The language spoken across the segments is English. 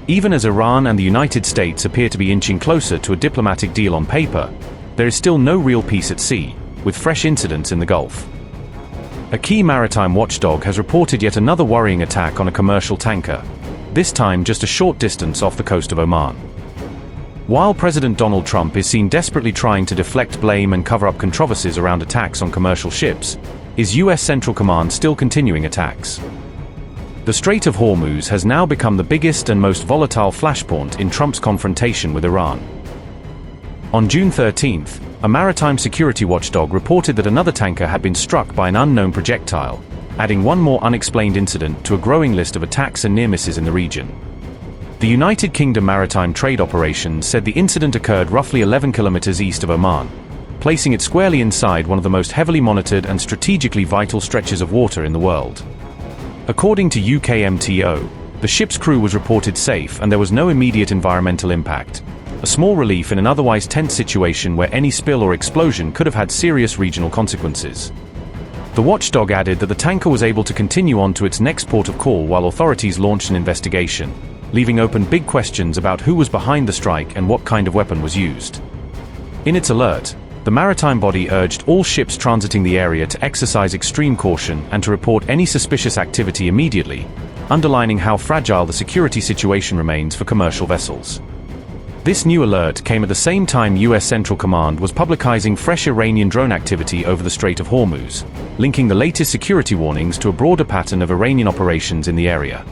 Even as Iran and the United States appear to be inching closer to a diplomatic deal on paper, there is still no real peace at sea, with fresh incidents in the Gulf. A key maritime watchdog has reported yet another worrying attack on a commercial tanker, this time just a short distance off the coast of Oman. While President Donald Trump is seen desperately trying to deflect blame and cover up controversies around attacks on commercial ships, is U.S. Central Command still continuing attacks? The Strait of Hormuz has now become the biggest and most volatile flashpoint in Trump's confrontation with Iran. On June 13th, a maritime security watchdog reported that another tanker had been struck by an unknown projectile, adding one more unexplained incident to a growing list of attacks and near misses in the region. The United Kingdom Maritime Trade Operations said the incident occurred roughly 11 kilometers east of Oman, placing it squarely inside one of the most heavily monitored and strategically vital stretches of water in the world. According to UKMTO, the ship's crew was reported safe and there was no immediate environmental impact, a small relief in an otherwise tense situation where any spill or explosion could have had serious regional consequences. The watchdog added that the tanker was able to continue on to its next port of call while authorities launched an investigation, leaving open big questions about who was behind the strike and what kind of weapon was used. In its alert, the maritime body urged all ships transiting the area to exercise extreme caution and to report any suspicious activity immediately, underlining how fragile the security situation remains for commercial vessels. This new alert came at the same time U.S. Central Command was publicizing fresh Iranian drone activity over the Strait of Hormuz, linking the latest security warnings to a broader pattern of Iranian operations in the area.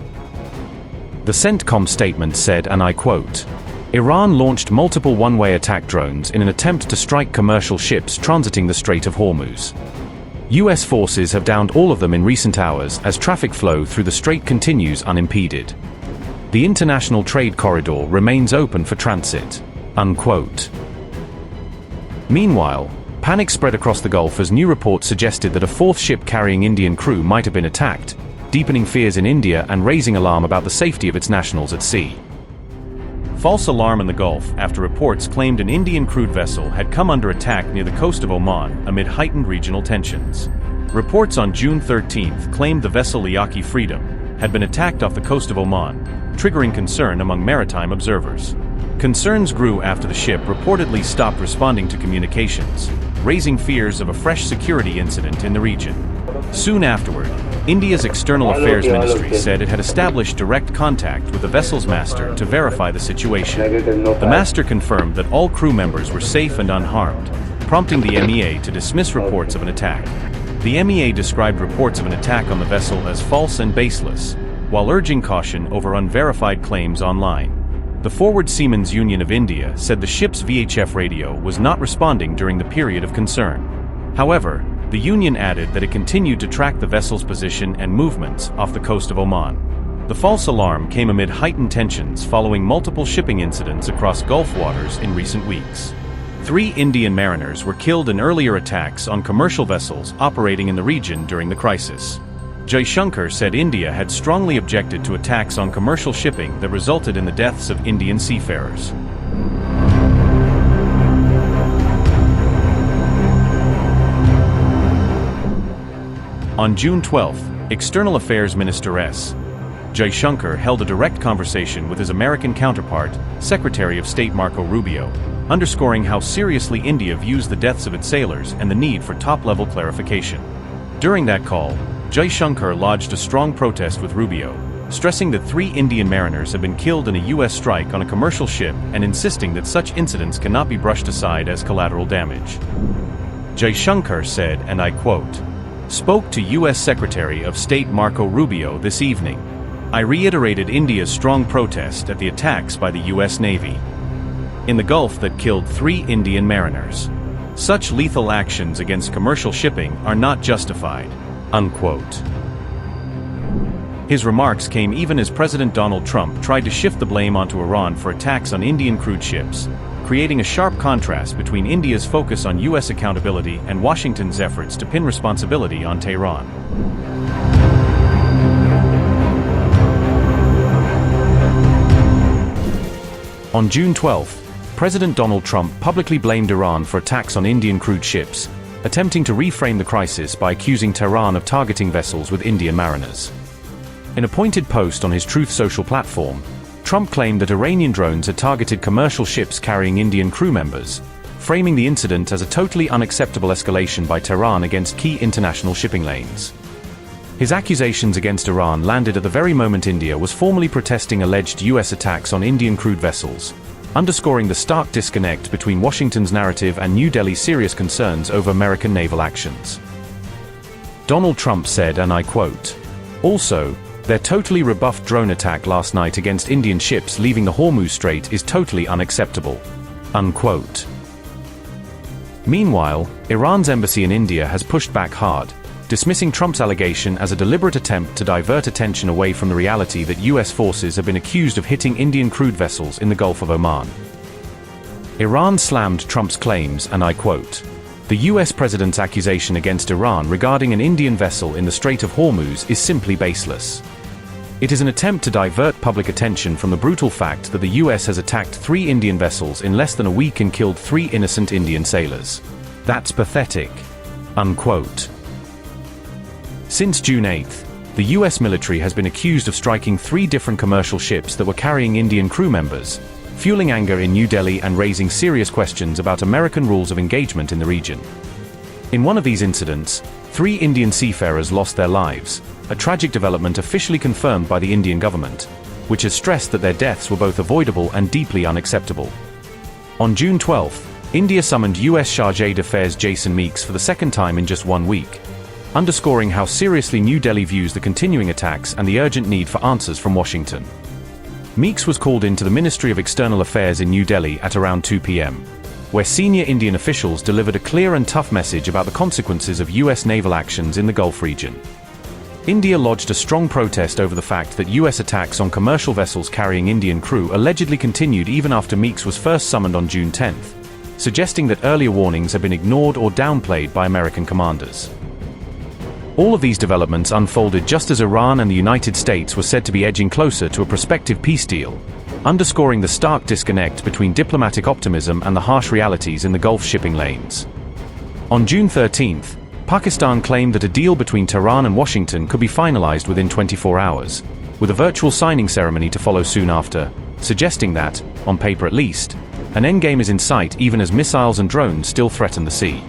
The CENTCOM statement said, and I quote, "Iran launched multiple one-way attack drones in an attempt to strike commercial ships transiting the Strait of Hormuz. U.S. forces have downed all of them in recent hours as traffic flow through the strait continues unimpeded. The international trade corridor remains open for transit." Unquote. Meanwhile, panic spread across the Gulf as new reports suggested that a fourth ship carrying Indian crew might have been attacked, deepening fears in India and raising alarm about the safety of its nationals at sea. False alarm in the Gulf after reports claimed an Indian crewed vessel had come under attack near the coast of Oman amid heightened regional tensions. Reports on June 13th claimed the vessel Yaqi Freedom had been attacked off the coast of Oman, triggering concern among maritime observers. Concerns grew after the ship reportedly stopped responding to communications, raising fears of a fresh security incident in the region. Soon afterward, India's External Affairs Ministry said it had established direct contact with the vessel's master to verify the situation. The master confirmed that all crew members were safe and unharmed, prompting the MEA to dismiss reports of an attack. The MEA described reports of an attack on the vessel as false and baseless, while urging caution over unverified claims online. The Forward Seamen's Union of India said the ship's VHF radio was not responding during the period of concern. However, the union added that it continued to track the vessel's position and movements off the coast of Oman. The false alarm came amid heightened tensions following multiple shipping incidents across Gulf waters in recent weeks. 3 Indian mariners were killed in earlier attacks on commercial vessels operating in the region during the crisis. Jaishankar said India had strongly objected to attacks on commercial shipping that resulted in the deaths of Indian seafarers. On June 12, External Affairs Minister S. Jaishankar held a direct conversation with his American counterpart, Secretary of State Marco Rubio, underscoring how seriously India views the deaths of its sailors and the need for top-level clarification. During that call, Jaishankar lodged a strong protest with Rubio, stressing that 3 Indian mariners had been killed in a U.S. strike on a commercial ship and insisting that such incidents cannot be brushed aside as collateral damage. Jaishankar said, and I quote, "Spoke to U.S. Secretary of State Marco Rubio this evening. I reiterated India's strong protest at the attacks by the U.S. Navy in the Gulf that killed 3 Indian mariners. Such lethal actions against commercial shipping are not justified." Unquote. His remarks came even as President Donald Trump tried to shift the blame onto Iran for attacks on Indian crewed ships, creating a sharp contrast between India's focus on U.S. accountability and Washington's efforts to pin responsibility on Tehran. On June 12, President Donald Trump publicly blamed Iran for attacks on Indian crewed ships, attempting to reframe the crisis by accusing Tehran of targeting vessels with Indian mariners. In a pointed post on his Truth Social platform, Trump claimed that Iranian drones had targeted commercial ships carrying Indian crew members, framing the incident as a totally unacceptable escalation by Tehran against key international shipping lanes. His accusations against Iran landed at the very moment India was formally protesting alleged US attacks on Indian crewed vessels, underscoring the stark disconnect between Washington's narrative and New Delhi's serious concerns over American naval actions. Donald Trump said, and I quote, "Also, their totally rebuffed drone attack last night against Indian ships leaving the Hormuz Strait is totally unacceptable." Unquote. Meanwhile, Iran's embassy in India has pushed back hard, dismissing Trump's allegation as a deliberate attempt to divert attention away from the reality that US forces have been accused of hitting Indian crewed vessels in the Gulf of Oman. Iran slammed Trump's claims, and I quote, "The US president's accusation against Iran regarding an Indian vessel in the Strait of Hormuz is simply baseless. It is an attempt to divert public attention from the brutal fact that the US has attacked 3 Indian vessels in less than a week and killed 3 innocent Indian sailors. That's pathetic." Unquote. Since June 8, the US military has been accused of striking 3 different commercial ships that were carrying Indian crew members, fueling anger in New Delhi and raising serious questions about American rules of engagement in the region. In one of these incidents, 3 Indian seafarers lost their lives, a tragic development officially confirmed by the Indian government, which has stressed that their deaths were both avoidable and deeply unacceptable. On June 12, India summoned US Chargé d'Affaires Jason Meeks for the second time in just 1 week, underscoring how seriously New Delhi views the continuing attacks and the urgent need for answers from Washington. Meeks was called into the Ministry of External Affairs in New Delhi at around 2 p.m., where senior Indian officials delivered a clear and tough message about the consequences of US naval actions in the Gulf region. India lodged a strong protest over the fact that US attacks on commercial vessels carrying Indian crew allegedly continued even after Meeks was first summoned on June 10, suggesting that earlier warnings had been ignored or downplayed by American commanders. All of these developments unfolded just as Iran and the United States were said to be edging closer to a prospective peace deal, underscoring the stark disconnect between diplomatic optimism and the harsh realities in the Gulf shipping lanes. On June 13, Pakistan claimed that a deal between Tehran and Washington could be finalized within 24 hours, with a virtual signing ceremony to follow soon after, suggesting that, on paper at least, an endgame is in sight even as missiles and drones still threaten the sea.